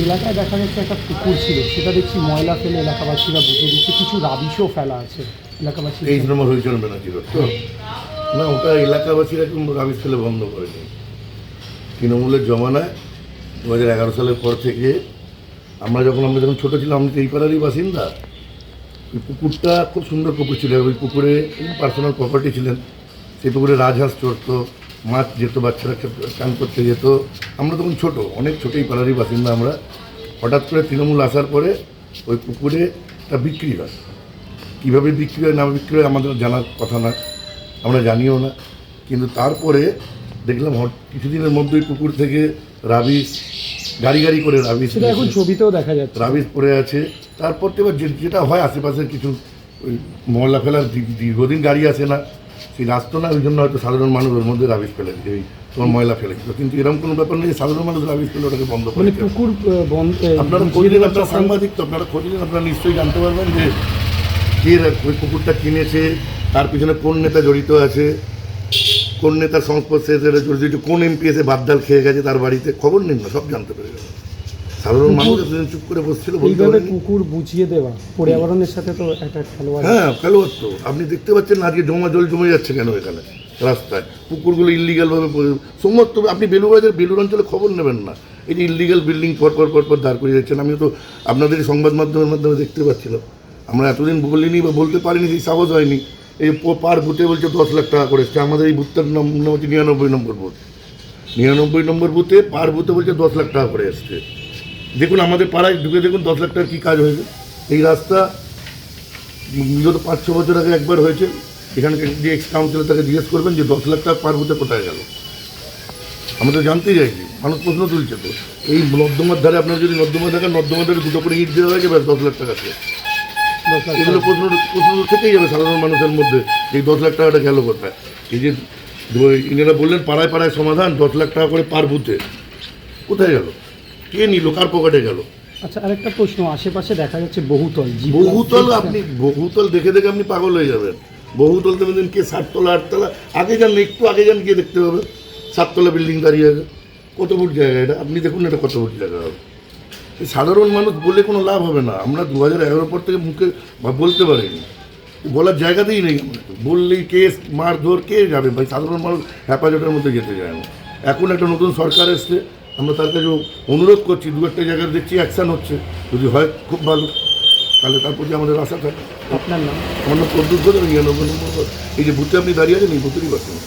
এলাকায় দেখা যাচ্ছে একটা পুকুর ছিল, সেটা দেখছি ময়লা ফেলে এলাকাবাসীরা বুঝে দিচ্ছে, কিছু রাবিশও ফেলা আছে এলাকাবাসী। 23 নম্বর হয়েছিল ব্যানার্জি রোড তো না, ওটা এলাকাবাসীরা কিন্তু রাবিশ ফেলে বন্ধ করেনি। তৃণমূলের জমানায় 2011 সালের পর থেকে আমরা যখন ছোটো ছিলাম, আমি তো এই পাড়ারই বাসিন্দা। ওই পুকুরটা খুব সুন্দর পুকুর ছিল, ওই পুকুরে পার্সোনাল প্রপার্টি ছিলেন, সেই পুকুরে রাজহাঁস চড়তো, মাছ যেত, বাচ্চারা চান করতে যেত। আমরা তখন ছোটো, অনেক ছোটো, এই পাড়ারই বাসিন্দা আমরা। হঠাৎ করে তৃণমূল আসার পরে ওই পুকুরে তা বিক্রি হয়। কীভাবে বিক্রি হয় না বিক্রি হয় আমাদের জানার কথা না, আমরা জানিও না। কিন্তু তারপরে দেখলাম কিছুদিনের মধ্যেই পুকুর থেকে রাবিশ গাড়ি গাড়ি করে রাবিশ, সেটা এখন ছবিতেও দেখা যাচ্ছে, রাবিশ পড়ে আছে। তারপর তো এবার যেটা হয় আশেপাশের কিছু ওই ময়লা ফেলার দীর্ঘদিন গাড়ি আসে না, সেই রাস্তা না, ওই জন্য হয়তো সাধারণ মানুষ ওর মধ্যে রাবিশ ফেলে দিচ্ছে, ওই তোমার ময়লা ফেলে দিত। কিন্তু এরকম কোনো ব্যাপার নেই, সাধারণ মানুষ রাবিশ ফেলে ওটাকে বন্ধ করে। পুকুর বন্ধ আপনারা খোঁজলেন, আপনারা সাংবাদিক তো, আপনারা খোঁজলেন, আপনারা নিশ্চয়ই জানতে পারবেন যে কে ওই পুকুরটা কিনেছে, তার পিছনে কোন নেতা জড়িত আছে, কোন নেতার সংস্পর্শে এসে জড়িত, কোন এমপি এসে বাদদাল খেয়ে গেছে তার বাড়িতে, খবর নিন না, সব জানতে পেরে গেল। সাধারণ মানুষ চুপ করে বসছিল, বলতে পারেন পুকুর বুঝিয়ে দেওয়া পর্যাবরণের সাথে তো একটা খেলোয়াড়। হ্যাঁ, খেলোয়াড় তো। আপনি দেখতে পাচ্ছেন না আজকে জল জমে যাচ্ছে কেন এখানে রাস্তায়, পুকুরগুলো ইলিগালভাবে সমস্ত। আপনি বেলুর অঞ্চলে খবর নেবেন না, এই যে ইলিগাল বিল্ডিং পর দাঁড় করিয়ে যাচ্ছেন। আমি তো আপনাদের সংবাদ মাধ্যমের মাধ্যমে দেখতে পাচ্ছিলাম। আমরা এতদিন বলিনি বা বলতে পারিনি, সেই সাহস হয়নি। এই পার বুথে বলছে 10 লাখ টাকা করে এসছে। আমাদের এই বুথটার নাম হচ্ছে 99 নম্বর বুথ। 99 নম্বর বুথে পার বুথে বলছে 10 লাখ টাকা করে এসছে। দেখুন আমাদের পাড়ায় ঢুকে দেখুন 10 লাখ টাকার কী কাজ হয়েছে। এই রাস্তা বিগত 5-6 বছর আগে একবার হয়েছে। এখানে যে এক্স কাউন্সিলর তাকে জিজ্ঞেস করবেন যে 10 লাখ টাকা পার বুথে কোথায় গেল। আমরা তো জানতে চাইছি, মানুষ প্রশ্ন তুলছে তো। এই নর্দমার ধারে আপনার যদি নর্দমা থাকেন, নর্দমার ধারে দুটো করে ইট দেওয়া হয়েছে, ব্যাস 10 লাখ টাকা শেষ। এগুলো প্রশ্ন থেকেই যাবে সাধারণ মানুষের মধ্যে, এই 10 লাখ টাকাটা গেল কোথায়। এই যে ইনারা বললেন পাড়ায় পাড়ায় সমাধান, 10 লাখ টাকা করে পার বুথে, কোথায় গেল, কে নিল, কার পকেটে গেল। আচ্ছা, আরেকটা প্রশ্ন, আশেপাশে দেখা যাচ্ছে বহুতল। আপনি বহুতল দেখে দেখে আপনি পাগল হয়ে যাবেন। বহুতল দেখবেন কে 7 তলা 8 তলা, আগে যান, একটু আগে যান, গিয়ে দেখতে পাবেন 7 তলা বিল্ডিং দাঁড়িয়ে আছে। কত ফুট জায়গা এটা, আপনি দেখুন এটা কত ফুট জায়গা হবে। সাধারণ মানুষ বলে কোনো লাভ হবে না। আমরা 2011 পর থেকে মুখে বলতে পারিনি, বলার জায়গাতেই নেই। আমরা বললেই কেস মারধর, কে যাবে ভাই, সাধারণ মানুষ হেফাজতের মধ্যে যেতে যায় না। এখন একটা নতুন সরকার এসছে, আমরা তার কাছে অনুরোধ করছি, 2-1টা জায়গায় দেখছি অ্যাকশান হচ্ছে, যদি হয় খুব ভালো, তাহলে তার প্রতি আমাদের আশা থাকে। আপনার নাম? আমার নাম প্রদ্যুৎ ঘোষ, 99 নম্বর। এই যে বুথে আপনি দাঁড়িয়ে আছেন, এই বুথেরই বাসিন্দা।